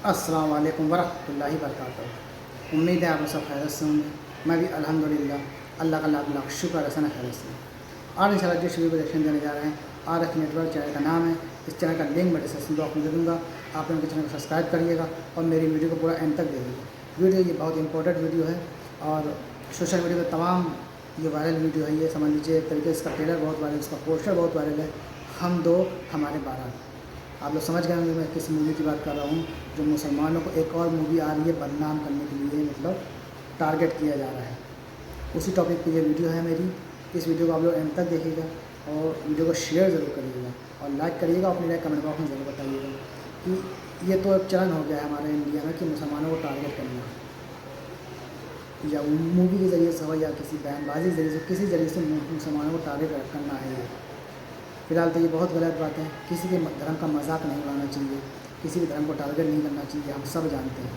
अस्सलाम वालेकुम वरहमतुल्लाहि वबरकातुहू। उम्मीद है आप लोग सब खैरियत से होंगे। मैं भी अल्हम्दुलिल्लाह अल्लाह का लाख लाख शुक्र है सना खैरियत से। आज इंशाल्लाह जिस वीडियो को रिएक्शन देने जा रहे हैं RF नेटवर्क चैनल का नाम है। इस चैनल का लिंक मैं डिस्क्रिप्शन बॉक्स में दे दूँगा। आप लोग चैनल को सब्सक्राइब करिएगा और मेरी वीडियो को पूरा एंड तक देखिएगा। वीडियो ये बहुत इंपॉर्टेंट वीडियो है और सोशल मीडिया पर तमाम ये वायरल वीडियो है। ये समझ लीजिए एक तरीके से इसका ट्रेलर बहुत वायरल, इसका पोस्टर बहुत वायरल है। हम दो हमारे 12। आप लोग समझ गए होंगे मैं किस मूवी की बात कर रहा हूँ, जो मुसलमानों को एक और मूवी आ रही है बदनाम करने के लिए, मतलब टारगेट किया जा रहा है। उसी टॉपिक पे ये वीडियो है मेरी। इस वीडियो को आप लोग एंड तक देखिएगा और वीडियो को शेयर ज़रूर करिएगा और लाइक करिएगा। अपनी राय कमेंट बॉक्स में ज़रूर बताइएगा कि ये तो एक चलन हो गया है हमारे इंडिया में कि मुसलमानों को टारगेट करना, या मूवी के ज़रिए से हो या किसी बयानबाजी के ज़रिए से, किसी ज़रिए से मुसलमानों को टारगेट करना है। ये फिलहाल तो ये बहुत गलत बात है। किसी के धर्म का मजाक नहीं उड़ाना चाहिए, किसी भी धर्म को टारगेट नहीं करना चाहिए, हम सब जानते हैं।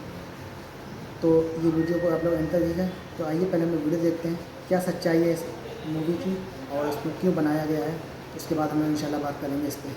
तो ये वीडियो को आप लोग एंड तक देखें। तो आइए पहले हम लोग वीडियो देखते हैं क्या सच्चाई है इस मूवी की और इसको क्यों बनाया गया है। उसके बाद हम लोग इंशाल्लाह बात करेंगे इस पर।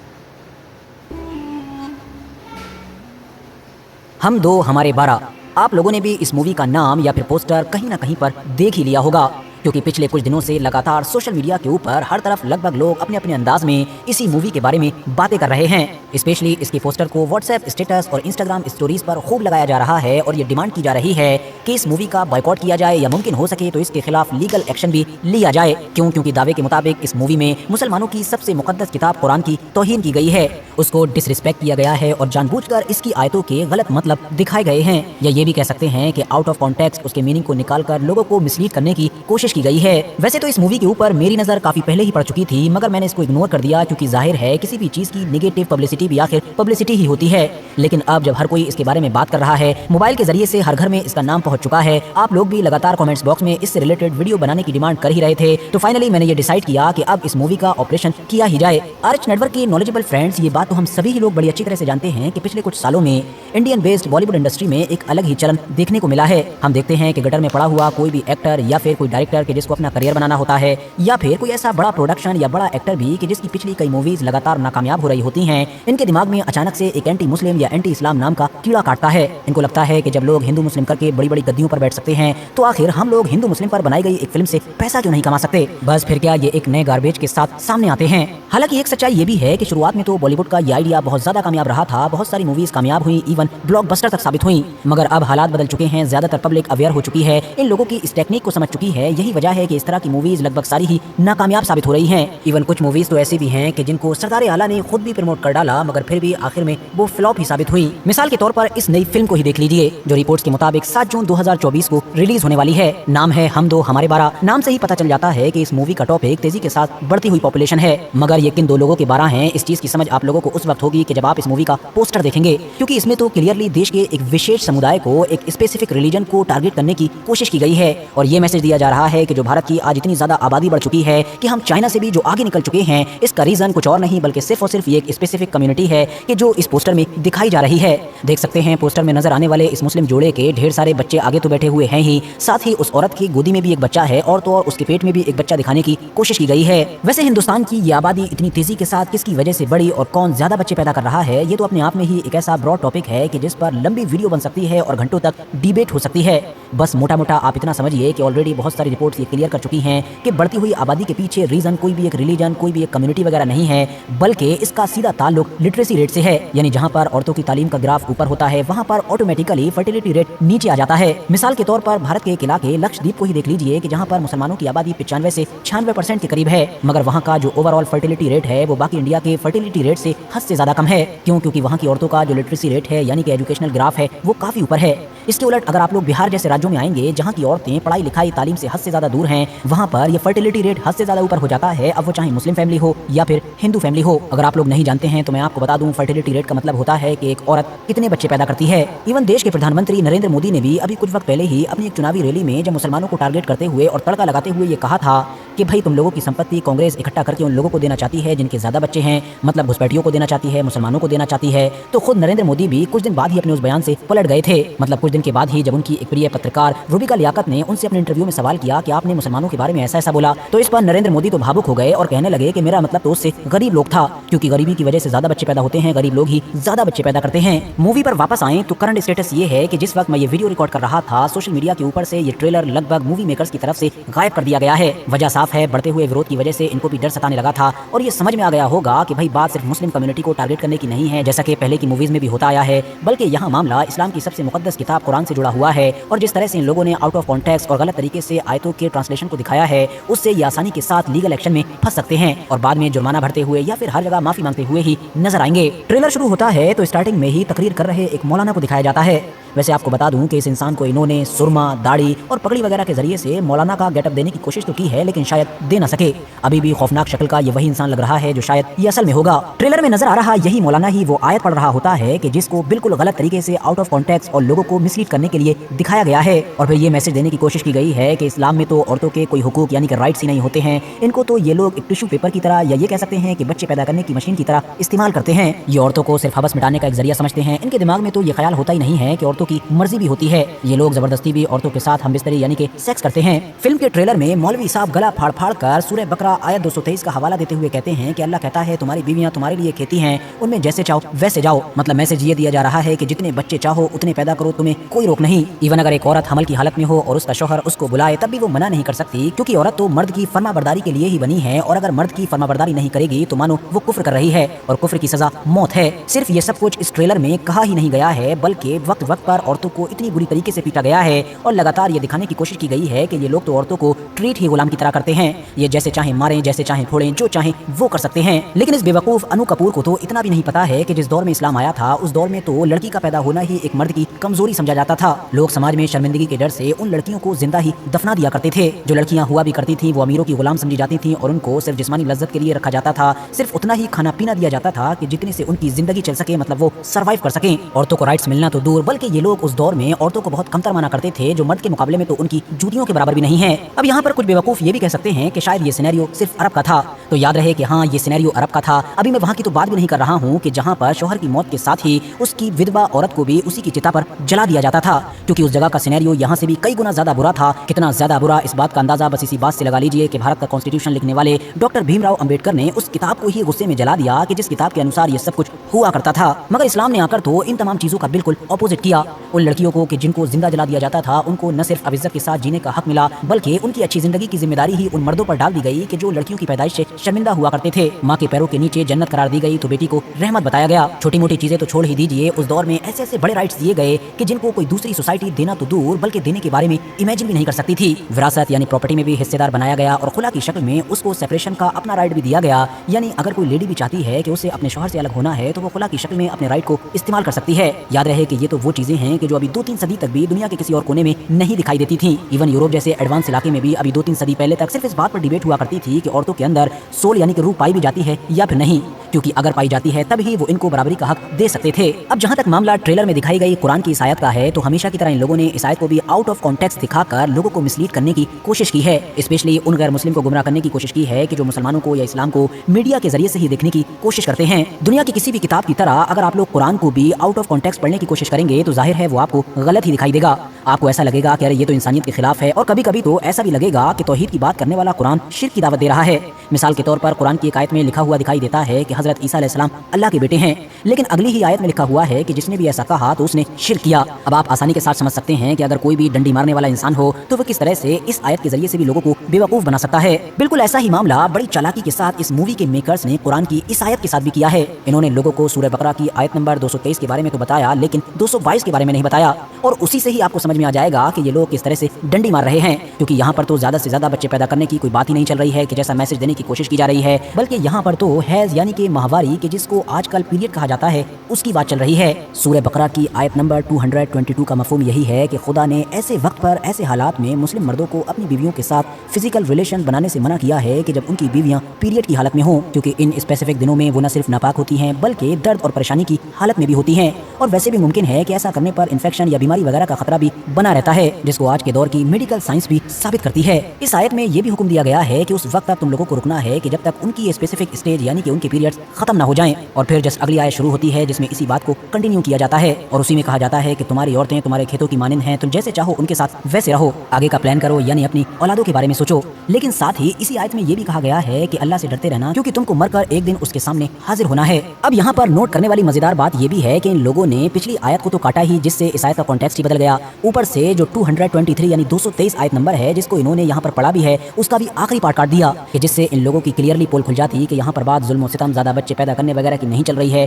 हम दो हमारे 12। आप लोगों ने भी इस मूवी का नाम या फिर पोस्टर कहीं ना कहीं पर देख ही लिया होगा, क्योंकि पिछले कुछ दिनों से लगातार सोशल मीडिया के ऊपर हर तरफ लगभग लोग अपने अपने अंदाज में इसी मूवी के बारे में बातें कर रहे हैं। स्पेशली इसके पोस्टर को व्हाट्सएप स्टेटस और इंस्टाग्राम स्टोरीज पर खूब लगाया जा रहा है और ये डिमांड की जा रही है कि इस मूवी का बॉयकॉट किया जाए या मुमकिन हो सके तो इसके खिलाफ लीगल एक्शन भी लिया जाए। क्योंकि दावे के मुताबिक इस मूवी में मुसलमानों की सबसे मुकद्दस किताब कुरान की तौहीन की गई है, उसको डिसरिस्पेक्ट किया गया है और जानबूझकर इसकी आयतों के गलत मतलब दिखाए गए हैं, या ये भी कह सकते हैं कि आउट ऑफ कॉन्टेक्स्ट उसके मीनिंग को निकालकर लोगों को मिसलीड करने की कोशिश की गई है। वैसे तो इस मूवी के ऊपर मेरी नजर काफी पहले ही पड़ चुकी थी, मगर मैंने इसको इग्नोर कर दिया क्योंकि जाहिर है किसी भी चीज की नेगेटिव पब्लिसिटी भी आखिर पब्लिसिटी ही होती है। लेकिन अब जब हर कोई इसके बारे में बात कर रहा है, मोबाइल के जरिए से हर घर में इसका नाम पहुंच चुका है, आप लोग भी लगातार कमेंट्स बॉक्स में इससे रिलेटेड वीडियो बनाने की डिमांड कर ही रहे थे, तो फाइनली मैंने ये डिसाइड किया कि अब इस मूवी का ऑपरेशन किया ही जाए। आरएच नेटवर्क के नॉलेजेबल फ्रेंड्स, ये बात तो हम सभी ही लोग बड़ी अच्छी तरह से जानते हैं कि पिछले कुछ सालों में इंडियन बेस्ड बॉलीवुड इंडस्ट्री में एक अलग ही चलन देखने को मिला है। हम देखते हैं कि गटर में पड़ा हुआ कोई भी एक्टर या फिर कोई डायरेक्टर के जिसको अपना करियर बनाना होता है, या फिर कोई ऐसा बड़ा प्रोडक्शन या बड़ा एक्टर भी कि जिसकी पिछली कई मूवीज लगातार नाकामयाब हो रही होती हैं, इनके दिमाग में अचानक से एक एंटी मुस्लिम या एंटी इस्लाम नाम का कीड़ा काटता है। इनको लगता है कि जब लोग हिंदू मुस्लिम करके बड़ी बड़ी गद्दियों पर बैठ सकते हैं, तो आखिर हम लोग हिंदू मुस्लिम पर बनाई गई एक फिल्म से पैसा क्यों नहीं कमा सकते। बस फिर क्या ये एक नए गार्बेज के साथ सामने आते हैं। हालांकि एक सच्चाई ये भी है कि शुरुआत में तो बॉलीवुड का ये आइडिया बहुत ज्यादा कामयाब रहा था, बहुत सारी मूवीज कामयाब हुई, इवन ब्लॉकबस्टर तक साबित हुई। मगर अब हालात बदल चुके हैं, ज्यादातर पब्लिक अवेयर हो चुकी है, इन लोगों की इस टेक्निक को समझ चुकी है। यही वजह है कि इस तरह की मूवीज लगभग सारी ही नाकामयाब साबित हो रही हैं। इवन कुछ मूवीज तो ऐसी भी हैं कि जिनको सरदार आला ने खुद भी प्रमोट कर डाला, मगर फिर भी आखिर में वो फ्लॉप ही साबित हुई। मिसाल के तौर पर इस नई फिल्म को ही देख लीजिए, जो रिपोर्ट्स के मुताबिक 7 जून 2024 को रिलीज होने वाली है। नाम है हम दो हमारे 12। नाम से ही पता चल जाता है कि इस मूवी का टॉपिक तेजी के साथ बढ़ती हुई पॉपुलेशन है। मगर ये किन दो लोगों के 12 हैं, इस चीज की समझ आप लोगों को उस वक्त होगी कि जब आप इस मूवी का पोस्टर देखेंगे, क्योंकि इसमें तो क्लियरली देश के एक विशेष समुदाय को, एक स्पेसिफिक रिलीजन को टारगेट करने की कोशिश की गई है। और ये मैसेज दिया जा रहा है कि जो भारत की आज इतनी ज्यादा आबादी बढ़ चुकी है कि हम चाइना से भी जो आगे निकल चुके हैं, इसका रीजन कुछ और नहीं बल्कि सिर्फ और सिर्फ ये एक स्पेसिफिक कम्युनिटी है कि जो इस पोस्टर में दिखाई जा रही है। देख सकते हैं पोस्टर में नजर आने वाले इस मुस्लिम जोड़े के ढेर सारे बच्चे आगे तो बैठे हुए हैं ही, साथ ही उस औरत की गोदी में भी एक बच्चा है और तो और उसके पेट में भी एक बच्चा दिखाने की कोशिश की गई है। वैसे हिंदुस्तान की ये आबादी इतनी तेजी के साथ किसकी वजह से बढ़ी और कौन ज्यादा बच्चे पैदा कर रहा है, ये तो अपने आप में ही एक ऐसा ब्रॉड टॉपिक है कि जिस पर लंबी वीडियो बन सकती है और घंटों तक डिबेट हो सकती है। बस मोटा मोटा आप इतना समझिए कि ऑलरेडी बहुत सारी रिपोर्ट्स ये क्लियर कर चुकी हैं कि बढ़ती हुई आबादी के पीछे रीजन कोई भी एक रिलीजन, कोई भी एक कम्युनिटी वगैरह नहीं है, बल्कि इसका सीधा ताल्लुक लिटरेसी रेट से है। यानी जहां पर औरतों की तालीम का ग्राफ ऊपर होता है, वहां पर ऑटोमेटिकली फर्टिलिटी रेट नीचे आ जाता है। मिसाल के तौर पर भारत के एक इलाके लक्षद्वीप को ही देख लीजिए कि जहां पर मुसलमानों की आबादी 95 से 96% के करीब है, मगर वहां का जो ओवरऑल फर्टिलिटी रेट है वो बाकी इंडिया के फर्टिलिटी रेट से हद से ज्यादा कम है। क्योंकि वहां की औरतों का जो लिटरेसी रेट है यानी कि एजुकेशनल ग्राफ है वो काफी ऊपर है। इसके उलट अगर आप लोग बिहार जैसे राज्यों में आएंगे, जहां की औरतें पढ़ाई लिखाई तालीम से हद से ज्यादा दूर हैं, वहां पर ये फर्टिलिटी रेट हद से ज्यादा ऊपर हो जाता है, अब वो चाहे मुस्लिम फैमिली हो या फिर हिंदू फैमिली हो। अगर आप लोग नहीं जानते हैं तो मैं आपको बता दूं, फर्टिलिटी रेट का मतलब होता है कि एक औरत कितने बच्चे पैदा करती है। इवन देश के प्रधानमंत्री नरेंद्र मोदी ने भी अभी कुछ वक्त पहले ही अपनी एक चुनावी रैली में जब मुसलमानों को टारगेट करते हुए और तड़का लगाते हुए ये कहा था कि भाई तुम लोगों की संपत्ति कांग्रेस इकट्ठा करके उन लोगों को देना चाहती है जिनके ज्यादा बच्चे हैं, मतलब घुसपैठियों को देना चाहती है, मुसलमानों को देना चाहती है। तो खुद नरेंद्र मोदी भी कुछ दिन बाद ही अपने उस बयान से पलट गए थे। मतलब कुछ दिन दिन के बाद ही जब उनकी एक प्रिय पत्रकार रूबिका लियाकत ने उनसे अपने इंटरव्यू में सवाल किया कि आपने मुसलमानों के बारे में ऐसा ऐसा बोला, तो इस पर नरेंद्र मोदी तो भावुक हो गए और कहने लगे कि मेरा मतलब तो उससे गरीब लोग था, क्योंकि गरीबी की वजह से ज्यादा बच्चे पैदा होते हैं, गरीब लोग ही ज्यादा बच्चे पैदा करते हैं। मूवी पर वापस आए तो करंट स्टेटस ये है कि जिस वक्त मैं ये वीडियो रिकॉर्ड कर रहा था, सोशल मीडिया के ऊपर से ये ट्रेलर लगभग मूवी मेकर्स की तरफ से गायब कर दिया गया है। वजह साफ है, बढ़ते हुए विरोध की वजह से इनको भी डर सताने लगा था और ये समझ में आ गया होगा कि भाई बात सिर्फ मुस्लिम कम्युनिटी को टारगेट करने की नहीं है, जैसा कि पहले की मूवीज में भी होता आया है, बल्कि यहाँ मामला इस्लाम की सबसे मुकद्दस किताब कुरान से जुड़ा हुआ है। और जिस तरह से इन लोगों ने आउट ऑफ कॉन्टेक्स्ट और गलत तरीके से आयतों के ट्रांसलेशन को दिखाया है, उससे ये आसानी के साथ लीगल एक्शन में फंस सकते हैं और बाद में जुर्माना भरते हुए या फिर हर जगह माफी मांगते हुए ही नजर आएंगे। ट्रेलर शुरू होता है तो स्टार्टिंग में ही तकरीर कर रहे एक मौलाना को दिखाया जाता है। वैसे आपको बता दूं कि इस इंसान को इन्होंने सुरमा, दाढ़ी और पगड़ी वगैरह के जरिए से मौलाना का गेटअप देने की कोशिश तो की है, लेकिन शायद दे ना सके। अभी भी खौफनाक शक्ल का ये वही इंसान लग रहा है जो शायद ये असल में होगा। ट्रेलर में नजर आ रहा यही मौलाना ही वो आयत पढ़ रहा होता है कि जिसको बिल्कुल गलत तरीके से आउट ऑफ कॉन्टेक्स्ट और लोगों को मिसलीड करने के लिए दिखाया गया है और फिर ये मैसेज देने की कोशिश की गई है कि इस्लाम में तो औरतों के कोई हुकूक यानी कि राइट्स ही नहीं होते हैं, इनको तो ये लोग एक टिश्यू पेपर की तरह या ये कह सकते हैं कि बच्चे पैदा करने की मशीन की तरह इस्तेमाल करते हैं। ये औरतों को सिर्फ हवस मिटाने का एक जरिया समझते हैं। इनके दिमाग में तो ये ख्याल होता ही नहीं है कि औरतों की मर्जी भी होती है। ये लोग जबरदस्ती भी औरतों के साथ हमबिस्तरी यानी कि सेक्स करते हैं। फिल्म के ट्रेलर में मौलवी साहब गला फाड़ फाड़ कर सूरह बकरा आयत 223 का हवाला देते हुए कहते हैं कि अल्लाह कहता है तुम्हारी बीवियां तुम्हारे लिए खेती हैं, उनमें जैसे चाहो वैसे जाओ। मतलब मैसेज ये दिया जा रहा है कि जितने बच्चे चाहो उतने पैदा करो, तुम्हें कोई रोक नहीं। इवन अगर एक औरत हमल की हालत में हो और उसका शौहर उसको बुलाए तब भी वो मना नहीं कर सकती, क्योंकि औरत तो मर्द की फर्माबरदारी के लिए ही बनी है और अगर मर्द की फर्माबरदारी नहीं करेगी तो मानो वो कुफ्र कर रही है और कुफ्र की सजा मौत है। सिर्फ ये सब कुछ इस ट्रेलर में कहा ही नहीं गया है, बल्कि वक्त वक्त पर औरतों को इतनी बुरी तरीके से पीटा गया है और लगातार ये दिखाने की कोशिश की गई है कि ये लोग तो औरतों को ट्रीट ही गुलाम की तरह करते हैं। ये जैसे चाहे मारें, जैसे चाहे फोड़ें, जो चाहे वो कर सकते हैं। लेकिन इस बेवकूफ अनु कपूर को तो इतना भी नहीं पता है कि जिस दौर में इस्लाम आया था उस दौर में तो लड़की का पैदा होना ही एक मर्द की कमजोरी समझा जाता था। लोग समाज में शर्मिंदगी के डर से उन लड़कियों को जिंदा ही दफना दिया करते थे। जो लड़कियां हुआ भी करती थी वो अमीरों की गुलाम समझी जाती थी और उनको सिर्फ जिस्मानी लज्जत के लिए रखा जाता था। सिर्फ उतना ही खाना पीना दिया जाता था कि जितने से उनकी जिंदगी चल सके, मतलब वो सर्वाइव कर सकें। औरतों को राइट्स मिलना तो दूर, बल्कि ये लोग उस दौर में औरतों को बहुत कमतर माना करते थे, जो मर्द के मुकाबले में तो उनकी जूतियों के बराबर भी नहीं है। अब यहाँ पर कुछ बेवकूफ ये भी कह सकते हैं कि शायद ये सिनेरियो सिर्फ अरब का था, तो याद रहे कि हाँ ये सिनेरियो अरब का था। अभी मैं वहाँ की तो बात भी नहीं कर रहा हूँ कि जहाँ पर शौहर की मौत के साथ ही उसकी विधवा औरत को भी उसी की चिता पर जला दिया जाता था, क्योंकि उस जगह का सिनेरियो यहाँ से भी कई गुना ज्यादा बुरा था। कितना ज्यादा बुरा इस बात का अंदाजा बस इसी बात से लगा लीजिए कि भारत का कॉन्स्टिट्यूशन लिखने वाले डॉक्टर भीमराव अंबेडकर ने उस किताब को ही गुस्से में जला दिया कि जिस किताब के अनुसार ये सब कुछ हुआ करता था। मगर इस्लाम ने आकर तो इन तमाम चीजों का बिल्कुल ऑपोजिट किया। उन लड़कियों को कि जिनको जिंदा जला दिया जाता था उनको न सिर्फ इज्जत के साथ जीने का हक मिला, बल्कि उनकी अच्छी जिंदगी की जिम्मेदारी ही उन मर्दों पर डाल दी गई कि जो लड़कियों की पैदाइश से शर्मिंदा हुआ करते थे। माँ के पैरों के नीचे जन्नत करार दी गई तो बेटी को रहमत बताया गया। छोटी मोटी चीजें तो छोड़ ही दीजिए, उस दौर में ऐसे ऐसे बड़े राइट्स दिए गए कि जिनको कोई दूसरी सोसाइटी देना तो दूर बल्कि देने के बारे में इमेजिन भी नहीं कर सकती थी। विरासत यानी प्रॉपर्टी में भी हिस्सेदार बनाया गया और खुला की शक्ल में उसको सेपरेशन का अपना राइट भी दिया गया। यानी अगर कोई लेडी भी चाहती है कि उसे अपने शौहर से अलग होना है तो वो खुला की शक्ल में अपने राइट को इस्तेमाल कर सकती है। याद रहे कि ये तो वो चीजें हैं कि जो अभी 2-3 सदी तक भी दुनिया के किसी और कोने में नहीं दिखाई देती थी। इवन यूरोप जैसे एडवांस इलाके में भी अभी 2-3 सदी पहले तक सिर्फ इस बात पर डिबेट हुआ करती थी कि औरतों के अंदर सोल यानी कि रूह पाई भी जाती है या फिर नहीं, क्योंकि अगर पाई जाती है तब ही वो इनको बराबरी का हक दे सकते थे। अब जहाँ तक मामला ट्रेलर में दिखाई गई कुरान की इस आयत का है, तो हमेशा की तरह इन लोगों ने इस आयत को भी आउट ऑफ कॉन्टेक्स्ट दिखाकर लोगों को मिसलीड करने की कोशिश की है। स्पेशली उन गैर मुस्लिम को गुमराह करने की कोशिश की है कि जो मुसलमानों को या इस्लाम को मीडिया के जरिए से ही देखने की कोशिश करते हैं। दुनिया की किसी भी किताब की तरह अगर आप लोग कुरान को भी आउट ऑफ कॉन्टेक्स्ट पढ़ने की कोशिश करेंगे तो जाहिर है वो आपको गलत ही दिखाई देगा। आपको ऐसा लगेगा कि अरे ये तो इंसानियत के खिलाफ है, और कभी कभी तो ऐसा भी लगेगा कि तौहीद की बात करने वाला कुरान शिर्क की दावत दे रहा है। मिसाल के तौर पर कुरान की एक आयत में लिखा हुआ दिखाई देता है कि हजरत ईसा अलैहिस्सलाम अल्लाह के बेटे हैं, लेकिन अगली ही आयत में लिखा हुआ है कि जिसने भी ऐसा कहा तो उसने शिर्क किया। अब आप आसानी के साथ समझ सकते हैं कि अगर कोई भी डंडी मारने वाला इंसान हो तो वो किस तरह से इस आयत के जरिए से भी लोगों को बेवकूफ बना सकता है। बिल्कुल ऐसा ही मामला बड़ी चालाकी के साथ इस मूवी के मेकर्स ने कुरान की इस आयत के साथ भी किया है। इन्होंने लोगों को सूरह बकरा की आयत नंबर 223 के बारे में तो बताया, लेकिन 222 के बारे में नहीं बताया, और उसी से ही आपको समझ में आ जाएगा कि ये लोग किस तरह से डंडी मार रहे हैं। क्योंकि यहाँ पर तो ज्यादा से ज्यादा बच्चे पैदा करने की कोई बात ही नहीं चल रही है कि जैसा मैसेज देने की कोशिश की जा रही है, बल्कि यहाँ पर तो हैज यानी कि माहवारी के जिसको आजकल पीरियड कहा जाता है उसकी बात चल रही है। सूरह बकरा की आयत नंबर 222 का मफहूम यही है कि खुदा ने ऐसे वक्त पर ऐसे हालात में मुस्लिम मर्दों को अपनी बीवियों के साथ फिजिकल रिलेशन बनाने से मना किया है कि जब उनकी बीवियां पीरियड की हालत में हों, क्योंकि इन स्पेसिफिक दिनों में वो न सिर्फ नापाक होती हैं बल्कि दर्द और परेशानी की हालत में भी होती हैं, और वैसे भी मुमकिन है कि ऐसा करने पर इन्फेक्शन या बीमारी वगैरह का खतरा भी बना रहता है, जिसको आज के दौर की मेडिकल साइंस भी साबित करती है। इस आयत में ये भी हुक्म दिया गया है कि उस वक्त तक तुम लोगों को रुकना है कि जब तक उनकी ये स्पेसिफिक स्टेज यानी कि उनके पीरियड्स खत्म ना हो जाएं, और फिर जस्ट अगली आयत शुरू होती है जिसमें इसी बात को कंटिन्यू किया जाता है और उसी में कहा जाता है कि तुम्हारी औरतें तुम्हारे खेतों की मानिंद हैं, तुम जैसे चाहो उनके साथ वैसे रहो, आगे का प्लान करो यानी अपनी औलादों के बारे में सोचो। लेकिन साथ ही इसी आयत में ये भी कहा गया है कि अल्लाह से डरते रहना, क्योंकि तुमको मरकर एक दिन उसके सामने हाजिर होना है। अब यहाँ पर नोट करने वाली मजेदार बात ये भी है कि इन लोगों ने पिछली आयत को तो काटा ही, जिससे इस आयत का कॉन्टेक्स्ट ही बदल गया। ऊपर से जो 223 यानी 223 आयत नंबर है जिसको इन्होंने यहाँ पर पढ़ा भी है, उसका भी आखिरी पार्ट काट दिया कि जिससे इन लोगों की क्लियरली पोल खुल जाती कि यहाँ पर बात जुल्म और सितम, ज्यादा बच्चे पैदा करने वगैरह की नहीं चल रही है।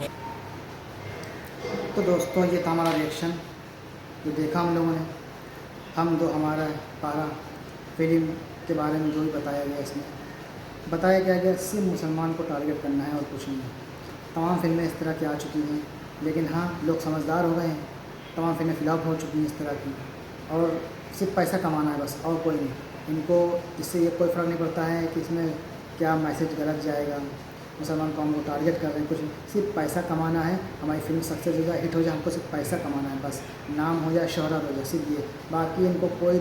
तो दोस्तों ये था हमारा रिएक्शन जो देखा हम लोगों ने। हम जो हमारा पारा फिल्म के बारे में जो भी बताया गया, इसमें बताया गया सिर्फ मुसलमान को टारगेट करना है और कुछ नहीं। तमाम फिल्में इस तरह की आ चुकी हैं, लेकिन हाँ लोग समझदार हो गए हैं। तमाम फिल्में फ्लॉप हो चुकी हैं इस तरह की, और सिर्फ पैसा कमाना है बस, और कोई नहीं। इनको इससे ये कोई फ़र्क नहीं पड़ता है कि इसमें क्या मैसेज गलत जाएगा, मुसलमान कौम को टारगेट कर रहे हैं, कुछ सिर्फ पैसा कमाना है। हमारी फिल्म सक्सेस हो जाए, हिट हो जाए, हमको सिर्फ पैसा कमाना है बस, नाम हो जाए, शोहरत हो जाए, सिर्फ ये। बाकी इनको कोई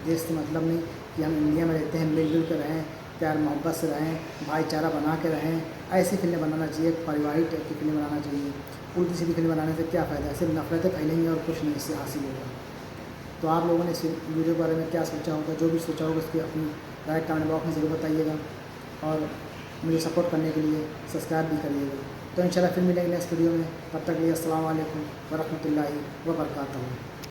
देश से मतलब नहीं कि हम इंडिया में रहते हैं, मिलजुल कर रहें, प्यार मोहब्बत से रहें, भाईचारा बना के रहें। ऐसी फिल्में बनाना चाहिए, पारिवारिक टाइप की फिल्में बनाना चाहिए। उल्टी सीधी फिल्म बनाने से क्या फ़ायदा है, सिर्फ नफरतें फैलेंगी और कुछ नहीं इससे हासिल होगा। तो आप लोगों ने इस वीडियो के बारे में क्या सोचा होगा, जो भी सोचा होगा उसकी अपनी राय कमेंट बॉक्स में ज़रूर बताइएगा, और मुझे सपोर्ट करने के लिए सब्सक्राइब भी करिएगा। तो इंशाल्लाह फिर मिलेंगे नेक्स्ट वीडियो में। तब तक के लिए अस्सलाम वालेकुम व रहमतुल्लाहि व बरकातहू।